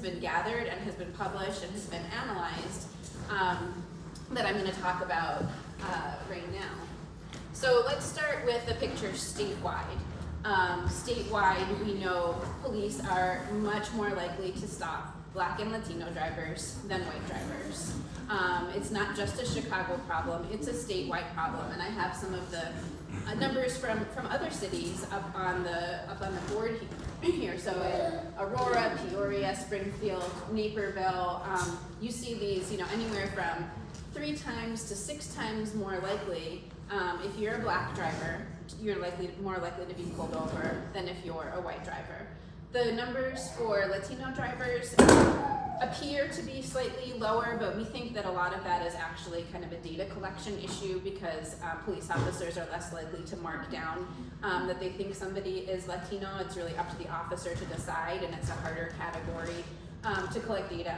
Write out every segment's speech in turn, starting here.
been gathered and has been published and has been analyzed that I'm going to talk about right now. So let's start with the picture statewide. Statewide, we know police are much more likely to stop Black and Latino drivers than white drivers. It's not just a Chicago problem, it's a statewide problem, and I have some of the numbers from other cities up on the board here. So Aurora, Peoria, Springfield, Naperville, you see these, anywhere from 3 times to 6 times more likely. If you're a Black driver, you're more likely to be pulled over than if you're a white driver. The numbers for Latino drivers appear to be slightly lower, but we think that a lot of that is actually kind of a data collection issue because police officers are less likely to mark down that they think somebody is Latino. It's really up to the officer to decide, and it's a harder category to collect data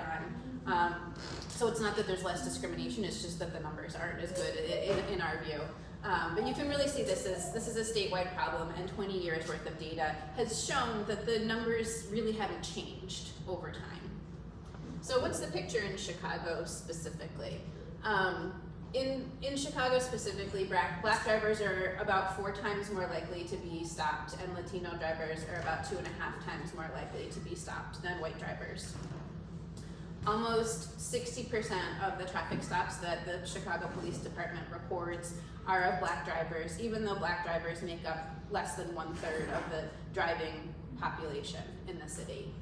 on. So it's not that there's less discrimination, it's just that the numbers aren't as good in our view. But you can really see this is a statewide problem, and 20 years worth of data has shown that the numbers really haven't changed over time. So what's the picture in Chicago specifically? In Chicago specifically, Black drivers are about 4 times more likely to be stopped, and Latino drivers are about 2.5 times more likely to be stopped than white drivers. Almost 60% of the traffic stops that the Chicago Police Department records are of Black drivers, even though Black drivers make up less than 1/3 of the driving population in the city.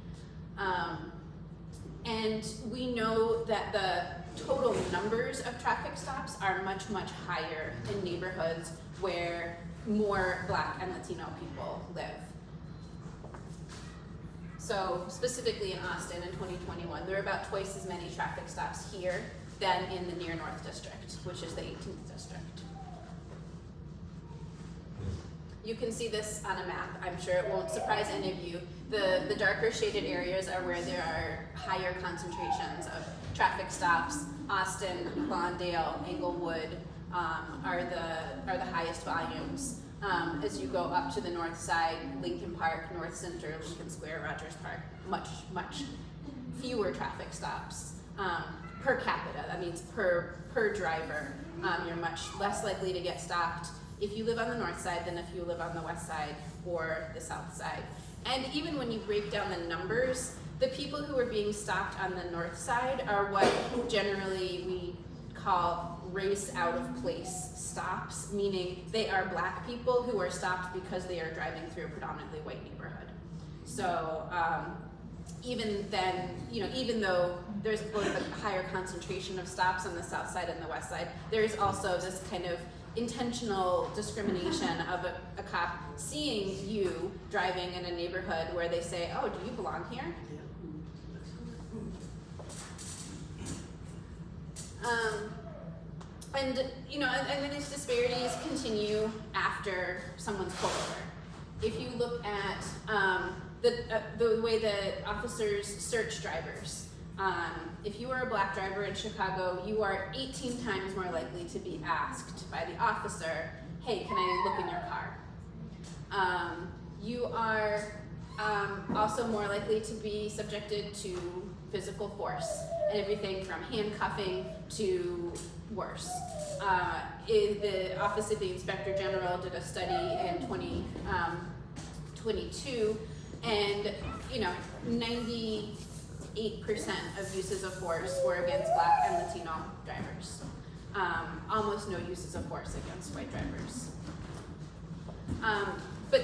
And we know that the total numbers of traffic stops are much, much higher in neighborhoods where more Black and Latino people live. So specifically in Austin in 2021, there are about twice as many traffic stops here than in the near North District, which is the 18th district. You can see this on a map. I'm sure it won't surprise any of you. The darker shaded areas are where there are higher concentrations of traffic stops. Austin, Glendale, Englewood are the highest volumes. As you go up to the north side, Lincoln Park, North Center, Lincoln Square, Rogers Park, much fewer traffic stops per capita. That means per driver. You're much less likely to get stopped if you live on the north side than if you live on the west side or the south side. And even when you break down the numbers, the people who are being stopped on the north side are what generally we call race out of place stops, meaning they are Black people who are stopped because they are driving through a predominantly white neighborhood. So even then, even though there's both a higher concentration of stops on the south side and the west side, there's also this kind of intentional discrimination of a cop seeing you driving in a neighborhood where they say, oh, do you belong here? And these disparities continue after someone's pulled over. If you look at the way that officers search drivers, if you are a Black driver in Chicago, you are 18 times more likely to be asked by the officer, hey, can I look in your car? You are also more likely to be subjected to physical force, and everything from handcuffing to worse. The Office of the Inspector General did a study in 2022, and 98% of uses of force were against Black and Latino drivers. Almost no uses of force against white drivers. But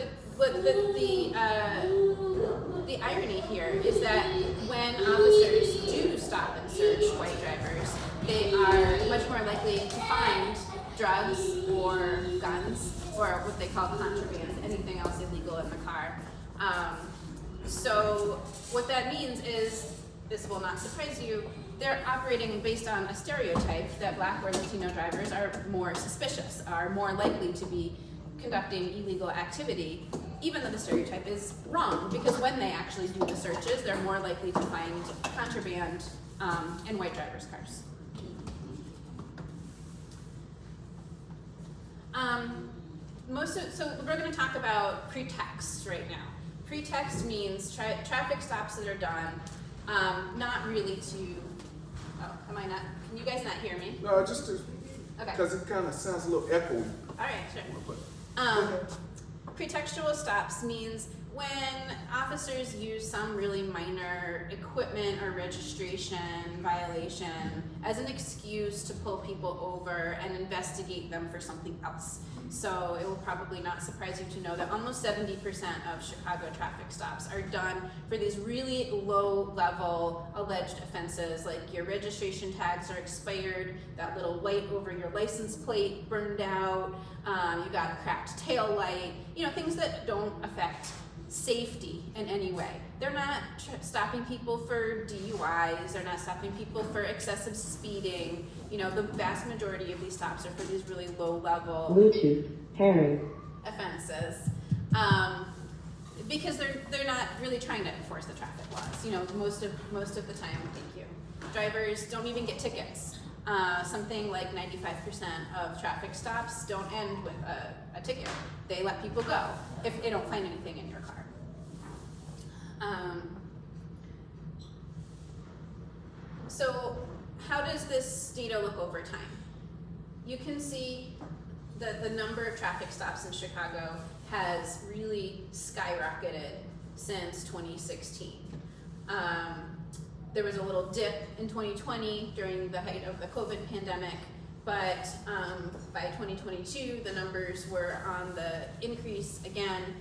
the irony here is that when officers do stop and search white drivers, they are much more likely to find drugs or guns or what they call contraband, anything else illegal in the car. So what that means is, this will not surprise you, they're operating based on a stereotype that Black or Latino drivers are more suspicious, are more likely to be conducting illegal activity, even though the stereotype is wrong, because when they actually do the searches, they're more likely to find contraband in white drivers' cars. So we're going to talk about pretext right now. Pretext means traffic stops that are done Not really to, oh, am I not, can you guys not hear me? No, just Okay. because it kind of sounds a little echoey. All right, sure. Okay. Pretextual stops means when officers use some really minor equipment or registration violation as an excuse to pull people over and investigate them for something else. So it will probably not surprise you to know that almost 70% of Chicago traffic stops are done for these really low level alleged offenses, like your registration tags are expired, that little light over your license plate burned out, you got a cracked tail light, you know, things that don't affect safety in any way. They're not stopping people for DUIs, they're not stopping people for excessive speeding. You know, the vast majority of these stops are for these really low level Bluetooth pairing offenses. Because they're not really trying to enforce the traffic laws. You know, most of the time, thank you. Drivers don't even get tickets. Something like 95% of traffic stops don't end with a ticket. They let people go if they don't find anything in your car. So how does this data look over time? You can see that the number of traffic stops in Chicago has really skyrocketed since 2016. There was a little dip in 2020 during the height of the COVID pandemic, but by 2022, the numbers were on the increase again.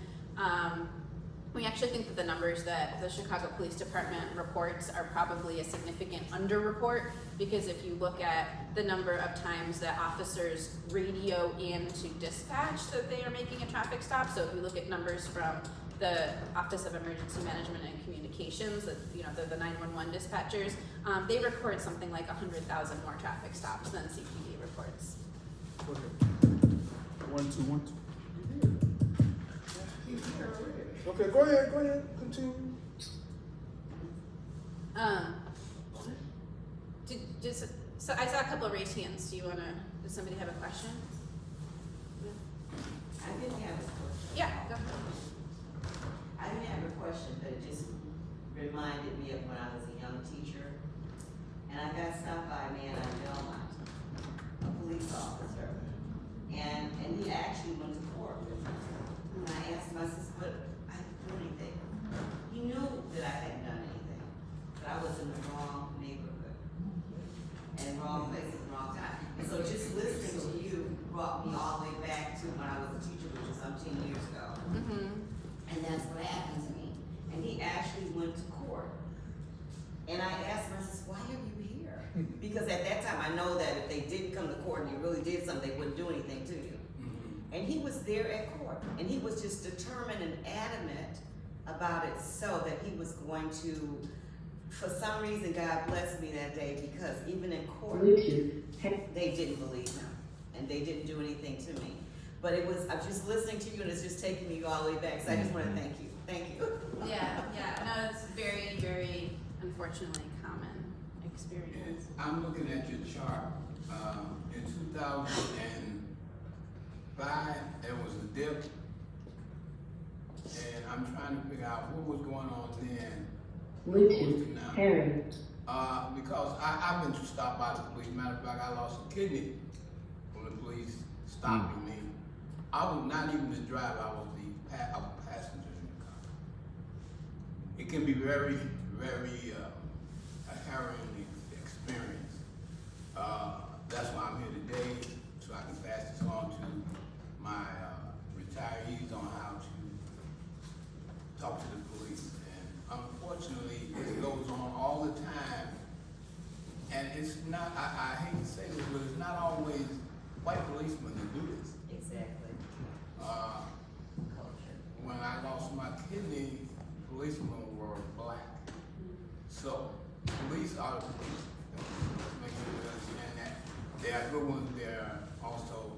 We actually think that the numbers that the Chicago Police Department reports are probably a significant underreport, because if you look at the number of times that officers radio in to dispatch that they are making a traffic stop, so if you look at numbers from the Office of Emergency Management and Communications, you know, the 911 dispatchers, they record something like 100,000 more traffic stops than CPD reports. Go ahead. 1, 2, 1, 2. Okay, go ahead, continue. So I saw a couple of raised hands. Does somebody have a question? I didn't have a question. Yeah, go ahead. I didn't have a question, but it just reminded me of when I was a young teacher. And I got stopped by a man on Belmont, a police officer. And he actually went to court with me. And I asked him, I said, but I didn't do anything. He knew that I hadn't done anything, but I was in the wrong neighborhood. And wrong place at the wrong time. And so just listening to you brought me all the way back to when I was a teacher, which was 17 years ago. Mm-hmm. And that's what happened to me. And he actually went to court. And I asked him, I said, why are you here? Because at that time, I know that if they didn't come to court and you really did something, they wouldn't do anything to you. Mm-hmm. And he was there at court. And he was just determined and adamant about it, so that he was going to, for some reason, God blessed me that day, because even in court, they didn't believe him. And they didn't do anything to me. But it was, I'm just listening to you and it's just taking me all the way back. So I just want to thank you. Thank you. Yeah. No, it's very, very unfortunately common experience. I'm looking at your chart. In 2005, there was a dip. And I'm trying to figure out what was going on then. Bluetooth pairing. Because I've been stopped by the police. Matter of fact, I lost a kidney from the police stopping me. I was not even the driver, I was a passenger in the car. It can be very, very a harrowing experience. That's why I'm here today, so I can pass this on to my retirees on how to talk to the police. And unfortunately, it goes on all the time. And it's not, I hate to say this, but it's not always white policemen that do this. Exactly. When I lost my kidney, policemen were black. So, police are the police. Let's make sure we understand that. They are good ones, they are also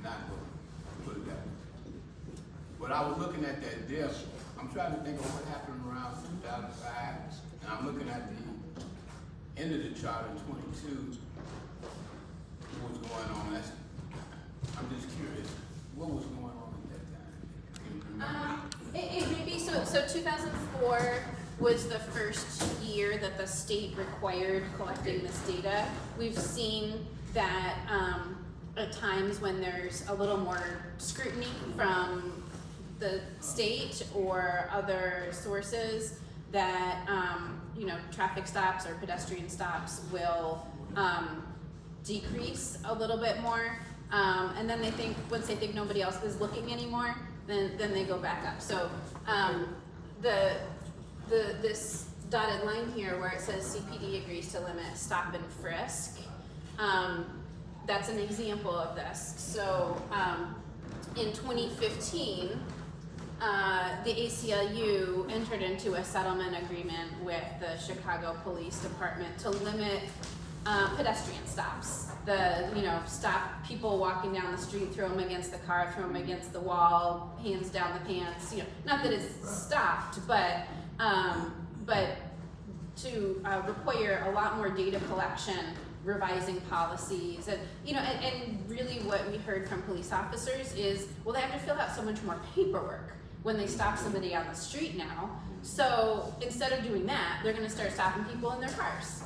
not good ones. Put it that way. But I was looking at that dip. I'm trying to think of what happened around 2005, and I'm looking at the end of the chart in 22. What was going on? I'm just curious. What was going on at that time? Can you remember? It may be, so 2004, was the first year that the state required collecting this data. We've seen that at times when there's a little more scrutiny from the state or other sources, that traffic stops or pedestrian stops will decrease a little bit more, and then once they think nobody else is looking anymore, then they go back up. So this dotted line here where it says CPD agrees to limit stop and frisk, that's an example of this. So in 2015, the ACLU entered into a settlement agreement with the Chicago Police Department to limit pedestrian stops. Stop people walking down the street, throw them against the car, throw them against the wall, hands down the pants. Not that it's stopped, but to require a lot more data collection, revising policies, and really what we heard from police officers is, well, they have to fill out so much more paperwork when they stop somebody on the street now. So instead of doing that, they're gonna start stopping people in their cars.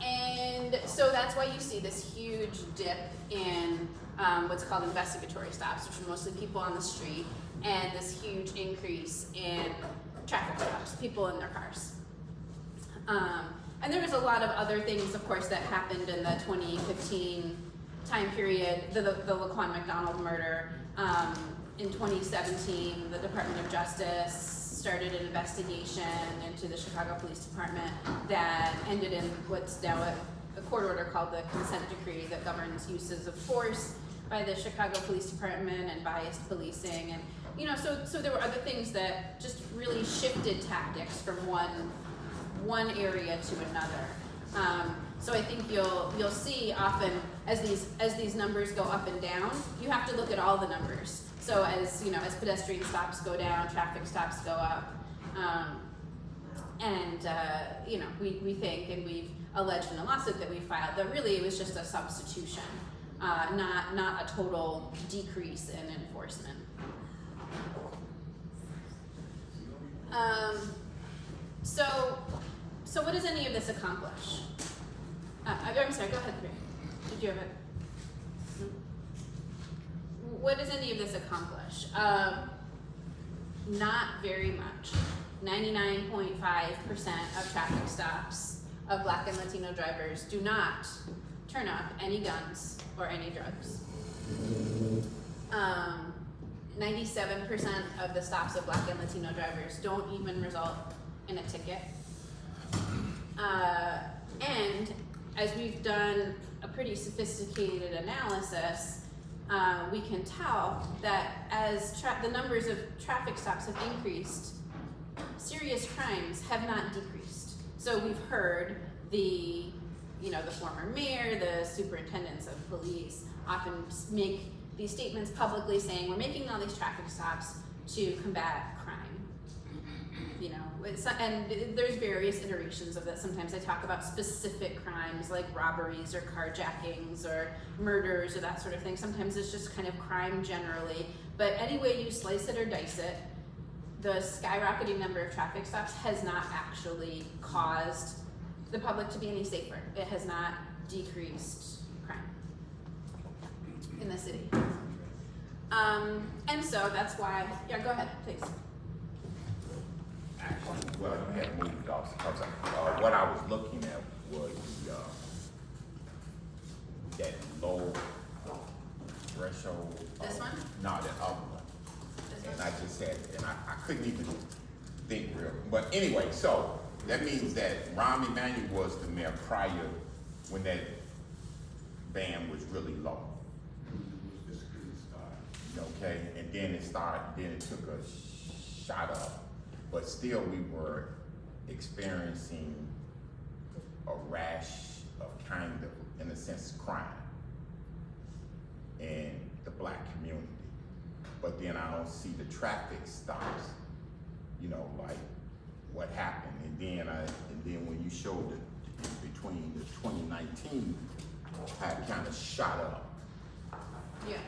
And so that's why you see this huge dip in what's called investigatory stops, which are mostly people on the street, and this huge increase in traffic stops, people in their cars. And there was a lot of other things, of course, that happened in the 2015 time period, the Laquan McDonald murder. In 2017, the Department of Justice started an investigation into the Chicago Police Department that ended in what's now a court order called the consent decree that governs uses of force by the Chicago Police Department and biased policing. And so there were other things that just really shifted tactics from one area to another. So I think you'll see often as these numbers go up and down, you have to look at all the numbers. So as pedestrian stops go down, traffic stops go up, we think, and we've alleged in a lawsuit that we filed, that really it was just a substitution, not a total decrease in enforcement. So what does any of this accomplish? I'm sorry, go ahead, Ray. Did you have it? What does any of this accomplish? Not very much. 99.5% of traffic stops of Black and Latino drivers do not turn up any guns or any drugs. 97% of the stops of Black and Latino drivers don't even result in a ticket. And as we've done a pretty sophisticated analysis, we can tell that as the numbers of traffic stops have increased, serious crimes have not decreased. So we've heard the former mayor, the superintendents of police often make these statements publicly saying, we're making all these traffic stops to combat crime. And there's various iterations of that. Sometimes I talk about specific crimes like robberies or carjackings or murders or that sort of thing. Sometimes it's just kind of crime generally. But any way you slice it or dice it, the skyrocketing number of traffic stops has not actually caused the public to be any safer. It has not decreased crime in the city. And so that's why, go ahead, please. Actually, well, you had moved off because what I was looking at was that low threshold. This one? No, the other one. This And one? I just said, and I couldn't even think real. But anyway, so that means that Rahm Emanuel was the mayor prior when that ban was really low. Okay, and then it took a shot up. But still, we were experiencing a rash of kind of, in a sense, crime in the Black community. But then I don't see the traffic stops, like what happened. And then when you showed it between the 2019, had kind of shot up. Yeah.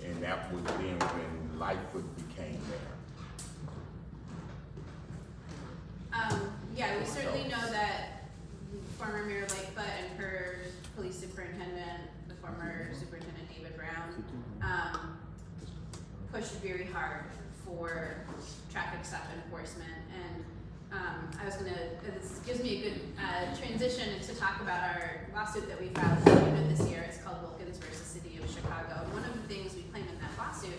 And that was then when Lightfoot became there. Yeah, we certainly know that former Mayor Lightfoot and her police superintendent, the former Superintendent David Brown, pushed very hard for traffic stop enforcement. And this gives me a good transition to talk about our lawsuit that we filed this year. It's called Wilkins versus City of Chicago. And one of the things we claim in that lawsuit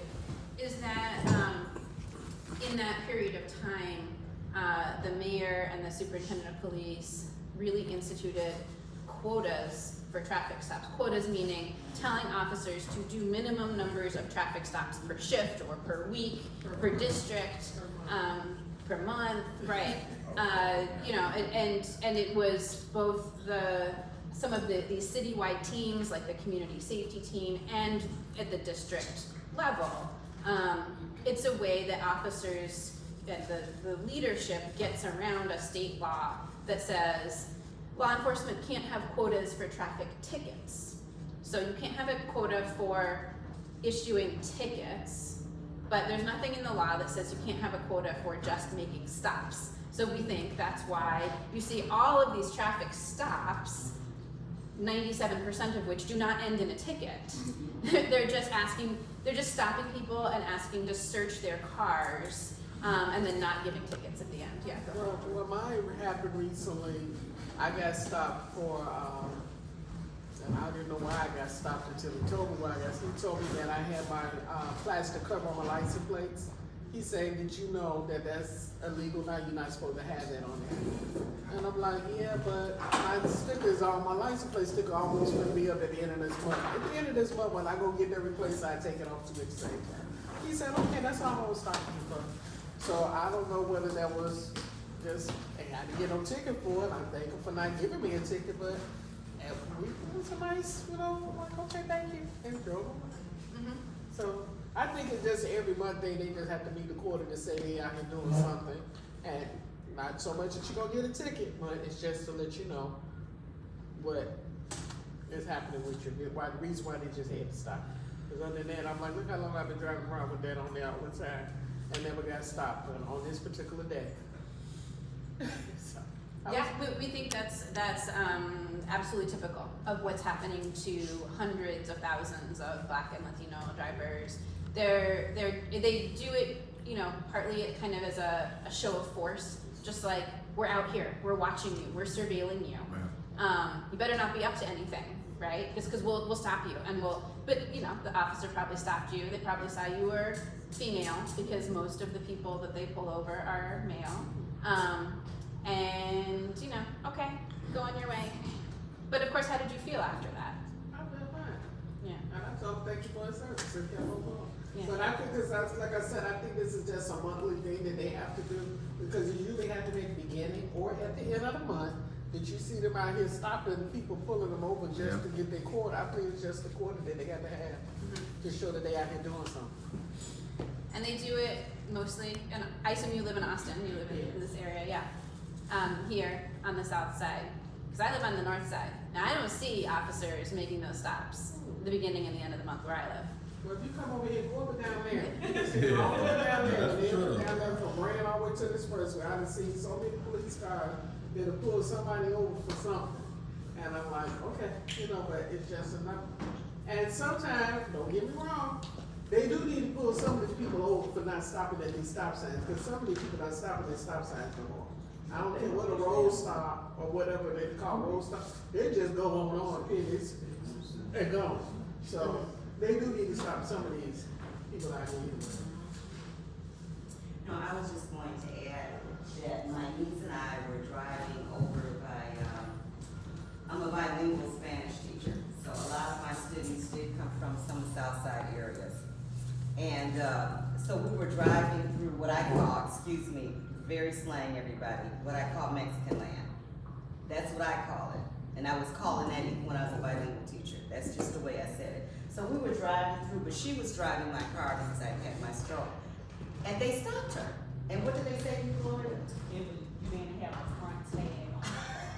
is that in that period of time, the mayor and the superintendent of police really instituted quotas for traffic stops. Quotas meaning telling officers to do minimum numbers of traffic stops per shift or per week, per district, per month, right? And it was both some of these citywide teams, like the community safety team, and at the district level. It's a way that officers, that the leadership gets around a state law that says law enforcement can't have quotas for traffic tickets. So you can't have a quota for issuing tickets, but there's nothing in the law that says you can't have a quota for just making stops. So we think that's why you see all of these traffic stops, 97% of which do not end in a ticket. They're just stopping people and asking to search their cars, and then not giving tickets at the end. Yeah, go ahead. Well, mine happened recently. I got stopped for, and I didn't know why I got stopped until he told me why I got stopped. He told me that I had my plastic cover on my license plates. He said, did you know that that's illegal now? You're not supposed to have that on there. And I'm like, yeah, but my stickers on, my license plate sticker almost going to be up at the end of this month. At the end of this month, when I go get that replaced, I take it off to exchange. He said, okay, that's all I'm going to stop you for. So I don't know whether that was just, hey, I didn't get no ticket for it. I'm thankful for not giving me a ticket, but it was a nice, I'm like, okay, thank you. And drove away. Mm-hmm. So I think it's just every month they just have to meet the quarter to say they out here doing something. And not so much that you're gonna get a ticket, but it's just to let you know what is happening with your vehicle, the reason why they just had to stop. Because other than that, I'm like, look how long I've been driving around with that on there all the time and never got stopped on this particular day. So, We think that's absolutely typical of what's happening to hundreds of thousands of Black and Latino drivers. They do it, partly kind of as a show of force, just like we're out here, we're watching you, we're surveilling you. You better not be up to anything, right? Just because we'll stop you and but the officer probably stopped you. They probably saw you were female because most of the people that they pull over are male. And okay, go on your way. But of course, how did you feel after that? I felt fine. Yeah. And I told them, thank you for the service. It kept on going. Yeah. But I think this, like I said, I think this is just a monthly thing that they have to do because you usually have to make the beginning or at the end of the month that you see them out here stopping people, pulling them over just to get their quota. I think it's just the quota that they got to have to show that they out here doing something. And they do it mostly, and I assume you live in Austin, you live in this area, yeah. Here on the south side, because I live on the north side. Now I don't see officers making those stops at the beginning and the end of the month where I live. Well, if you come over here, go over down there. You can see all the way down there, and then down there from Grand all the way to this expressway. I done seen so many police cars that have pulled somebody over for something. And I'm like, okay, but it's just enough. And sometimes, don't get me wrong, they do need to pull some of these people over for not stopping at these stop signs, because some of these people are stopping at stop signs no more. I don't care what a road stop or whatever they call road stop, they just go on, period, and go. So they do need to stop some of these people out here. No, I was just going to add that my niece and I were driving over by, I'm a bilingual Spanish teacher, so a lot of my students did come from some South Side areas. And so we were driving through what I call, very slang everybody, what I call Mexican land. That's what I call it. And I was calling that even when I was a bilingual teacher. That's just the way I said it. So we were driving through, but she was driving my car because I had my stroke. And they stopped her. And what did they say, Florida? You didn't have a front tag on your car.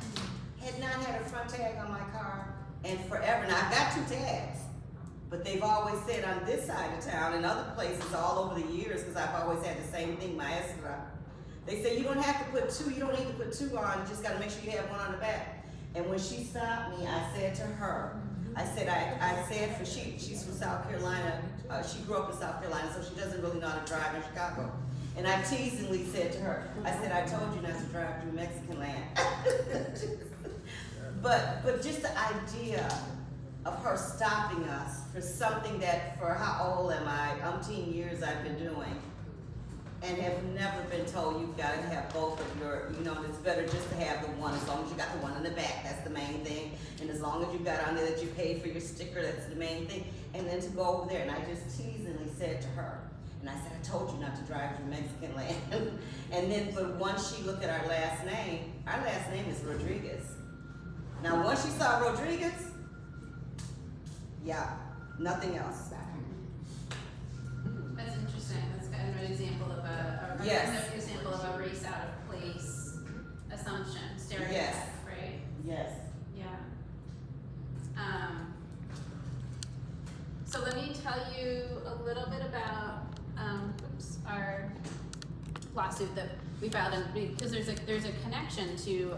Had not had a front tag on my car and forever. Now I've got 2 tags, but they've always said on this side of town and other places all over the years, because I've always had the same thing, maestra. They say you don't have to put two, you don't need to put two on, you just gotta make sure you have one on the back. And when she stopped me, I said to her, I said for she's from South Carolina, she grew up in South Carolina, so she doesn't really know how to drive in Chicago. And I teasingly said to her, I said, I told you not to drive through Mexican land. But just the idea of her stopping us for something that, for how old am I, umpteen years I've been doing, and have never been told you've got to have both of your, you know, it's better just to have the one, as long as you got the one in the back, that's the main thing. And as long as you got on there that you paid for your sticker, that's the main thing. And then to go over there, and I just teasingly said to her, and I said, I told you not to drive through Mexican land. And then, but once she looked at our last name is Rodriguez. Now, once she saw Rodriguez, yeah, nothing else. That's interesting. That's kind of an example of a Yes. example of a race out of place assumption, stereotype, Yes. right? Yes. Yeah. So let me tell you a little bit about our lawsuit that we filed, because there's a connection to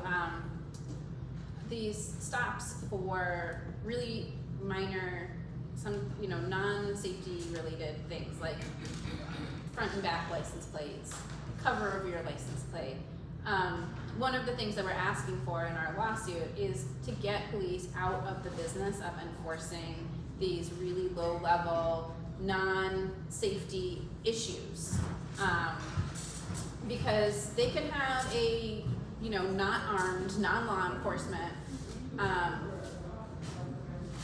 these stops for really minor, some non-safety related things like front and back license plates, cover of your license plate. One of the things that we're asking for in our lawsuit is to get police out of the business of enforcing these really low-level, non-safety issues. Because they could have a, not armed, non-law enforcement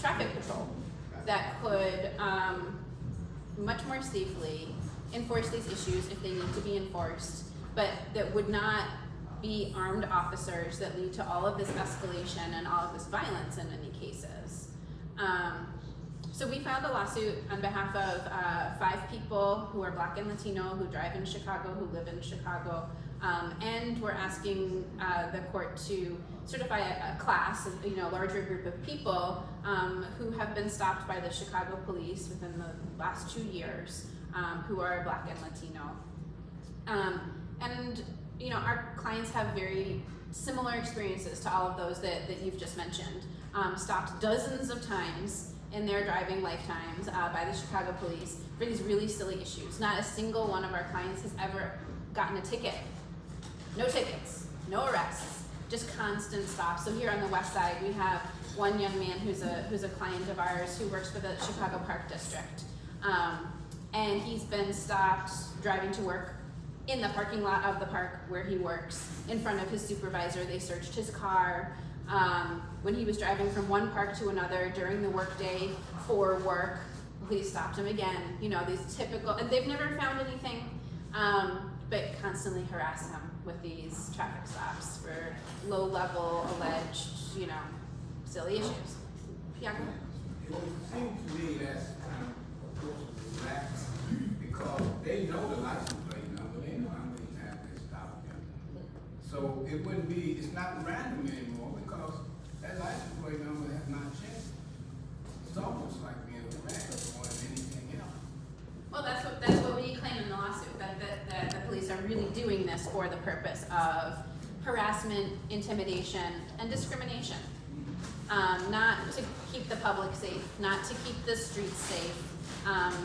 traffic patrol that could much more safely enforce these issues if they need to be enforced, but that would not be armed officers that lead to all of this escalation and all of this violence in many cases. So we filed a lawsuit on behalf of 5 people who are Black and Latino, who drive in Chicago, who live in Chicago, and we're asking the court to certify a class, a larger group of people who have been stopped by the Chicago police within the last 2 years, who are Black and Latino. And our clients have very similar experiences to all of those that you've just mentioned. Stopped dozens of times in their driving lifetimes by the Chicago police for these really silly issues. Not a single one of our clients has ever gotten a ticket. No tickets, no arrests, just constant stops. So here on the west side, we have one young man who's a client of ours who works for the Chicago Park District. And he's been stopped driving to work in the parking lot of the park where he works. In front of his supervisor, they searched his car. When he was driving from one park to another during the workday for work, police stopped him again. These typical, and they've never found anything, but constantly harass him with these traffic stops for low-level, alleged, silly issues. Yeah, go ahead. It would seem to me that's kind of relaxed because they know the license plate number, they know how many times they stopped them. So it wouldn't be, it's not random anymore because that license plate number has not changed. It's almost like being harassed more than anything else. Well, that's what we claim in the lawsuit, that the police are really doing this for the purpose of harassment, intimidation, and discrimination. Not to keep the public safe, not to keep the streets safe,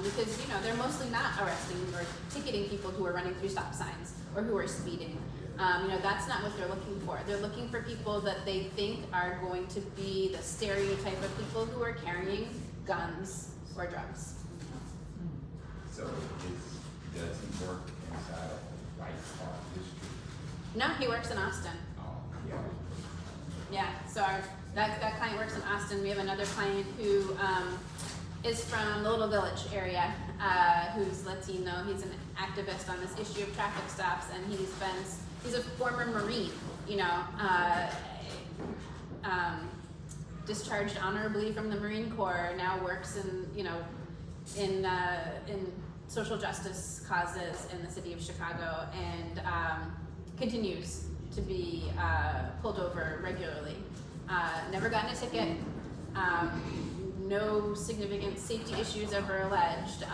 because they're mostly not arresting or ticketing people who are running through stop signs or who are speeding. That's not what they're looking for. They're looking for people that they think are going to be the stereotype of people who are carrying guns or drugs. So does he work inside of the White Park District? No, he works in Austin. Oh, yeah. Yeah, so that client works in Austin. We have another client who is from the Little Village area, who's Latino. He's an activist on this issue of traffic stops, and he's a former Marine, discharged honorably from the Marine Corps, now works in social justice causes in the city of Chicago, and continues to be pulled over regularly. Never gotten a ticket, no significant safety issues ever alleged,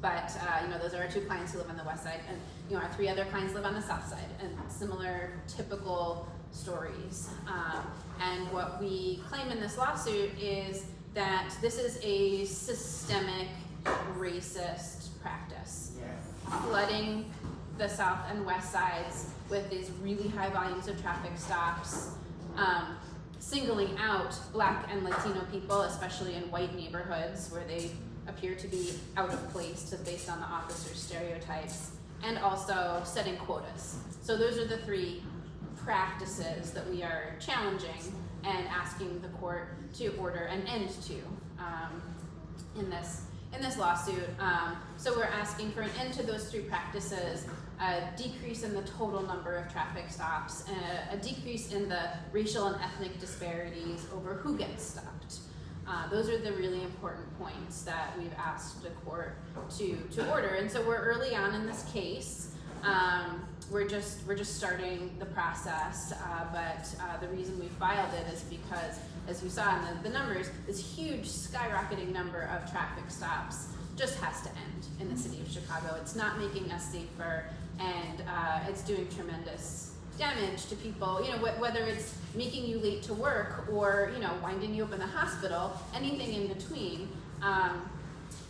But, those are our 2 clients who live on the west side, and, our 3 other clients live on the south side, and similar typical stories. And what we claim in this lawsuit is that this is a systemic racist practice. Flooding the south and west sides with these really high volumes of traffic stops, singling out Black and Latino people, especially in white neighborhoods where they appear to be out of place based on the officer's stereotypes, and also setting quotas. So those are the 3 practices that we are challenging and asking the court to order an end to in this lawsuit. So we're asking for an end to those 3 practices, a decrease in the total number of traffic stops, a decrease in the racial and ethnic disparities over who gets stopped. Those are the really important points that we've asked the court to order. And so we're early on in this case. We're just starting the process, but the reason we filed it is because, as you saw in the numbers, this huge skyrocketing number of traffic stops just has to end in the city of Chicago. It's not making us safer, and it's doing tremendous damage to people, whether it's making you late to work or, winding you up in the hospital, anything in between,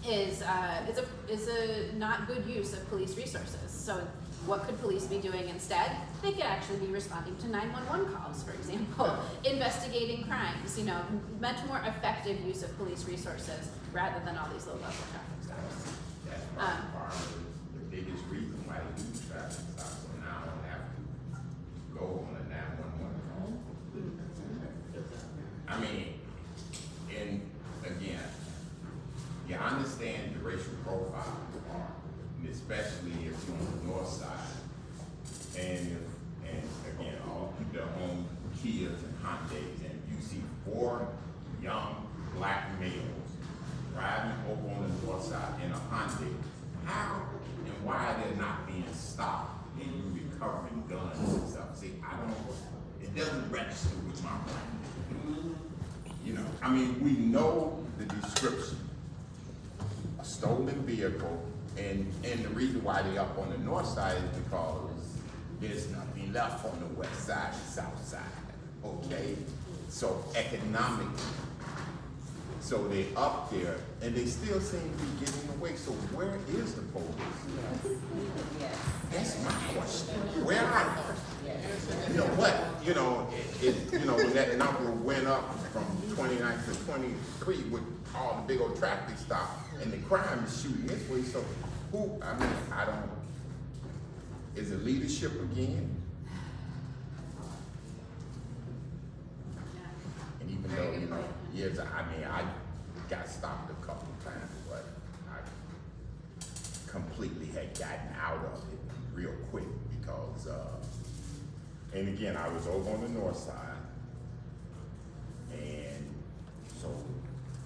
is a not good use of police resources. So what could police be doing instead? They could actually be responding to 911 calls, for example, investigating crimes, much more effective use of police resources rather than all these low-level traffic stops. That's probably part of the biggest reason why they do traffic stops, so now I don't have to go on a 911 call. I mean, and again, I understand the racial profile of the car, and especially if you're on the north side, and again, all the home Kias and Hyundais, and you see 4 young Black males driving over on the north side in a Hyundai, how and why they're not being stopped and you recovering guns and stuff. See, it doesn't register with my mind. I mean, we know the description. A stolen vehicle, and the reason why they're up on the north side is because there's nothing left on the west side and south side, okay? So economically, so they're up there, and they still seem to be getting away, so where is the police? That's my question. Where are they? When that number went up from 29 to 23 with all the big old traffic stops, and the crime is shooting this way, so is it leadership again? And even though, I got stopped a couple of times, but I completely had gotten out of it real quick because, and again, I was over on the north side, and so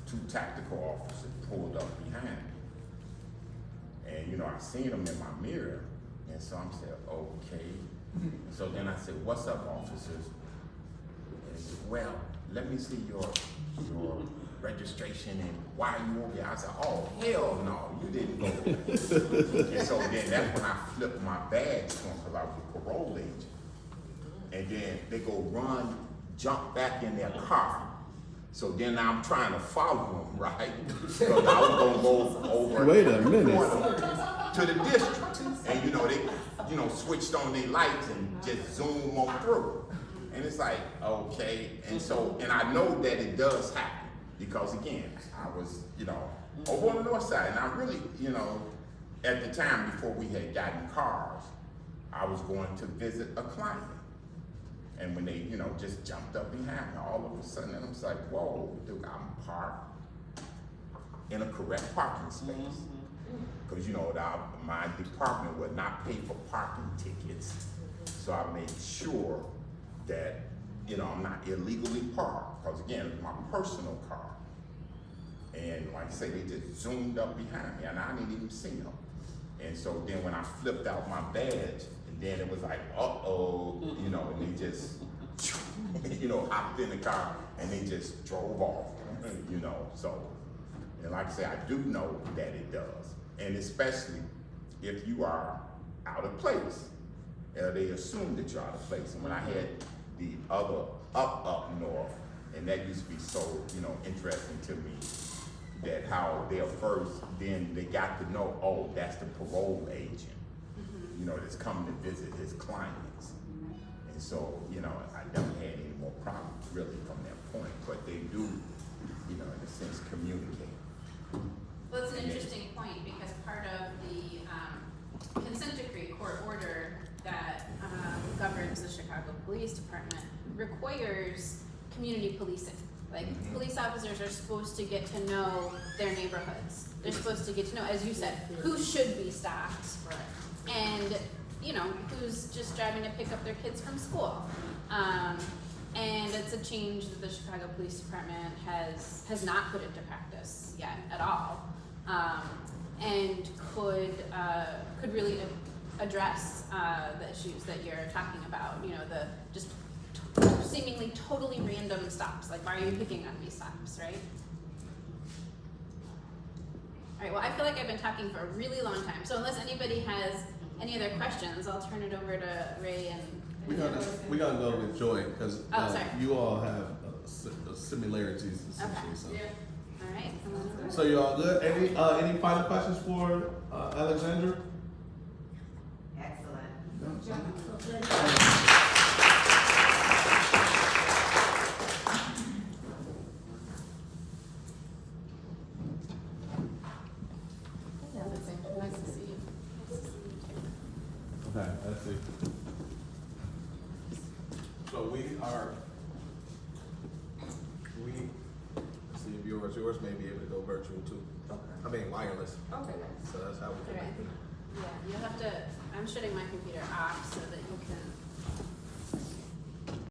2 tactical officers pulled up behind me. And I seen them in my mirror, and so I'm saying, okay. So then I said, what's up, officers? And they said, well, let me see your registration and why you over here. I said, oh, hell no, you didn't go there. And so then that's when I flipped my badge to them because I was a parole agent. And then they go jump back in their car. So then I'm trying to follow them, right? Because I was gonna go over Wait a minute. to the district. And they switched on their lights and just zoom on through. And it's like, okay. And I know that it does happen because again, I was, over on the north side, and I really, at the time before we had gotten cars, I was going to visit a client. And when they, just jumped up behind me all of a sudden, and I'm just like, whoa, dude, I'm parked in a correct parking space. Because, my department would not pay for parking tickets. So I made sure that, I'm not illegally parked. Because again, it's my personal car. And like I say, they just zoomed up behind me, and I didn't even see them. And so then when I flipped out my badge, then it was like, uh-oh, and they just, hopped in the car and they just drove off, so, and like I say, I do know that it does. and especially if you are out of place, they assume that you're out of place. And when I had the other up north, and that used to be so, you know, interesting to me, that how they're first, then they got to know, oh, that's the parole agent, you know, that's coming to visit his clients. And so, you know, I never had any more problems really from that point, but they do, you know, in a sense, communicate. Well, it's an interesting point because part of the consent decree court order that governs the Chicago Police Department requires community policing. Like, police officers are supposed to get to know their neighborhoods. They're supposed to get to know, as you said, who should be stopped, and you know, who's just driving to pick up their kids from school. And it's a change that the Chicago Police Department has not put into practice yet at all, and could really address the issues that you're talking about. You know, the just seemingly totally random stops. Like, why are you picking on me stops, right? All right, well, I feel like I've been talking for a really long time. So unless anybody has any other questions, I'll turn it over to Ray and We're gonna go with Joy, because sorry. you all have similarities essentially, so. All right. So you all good? Any final questions for Alexandra? Excellent. Nice to see you. Okay, let's see. So let's see if yours may be able to go virtual too. Okay. I mean wireless. Okay. So that's how we can Okay. make it. Yeah, you'll have to, I'm shutting my computer off so that you can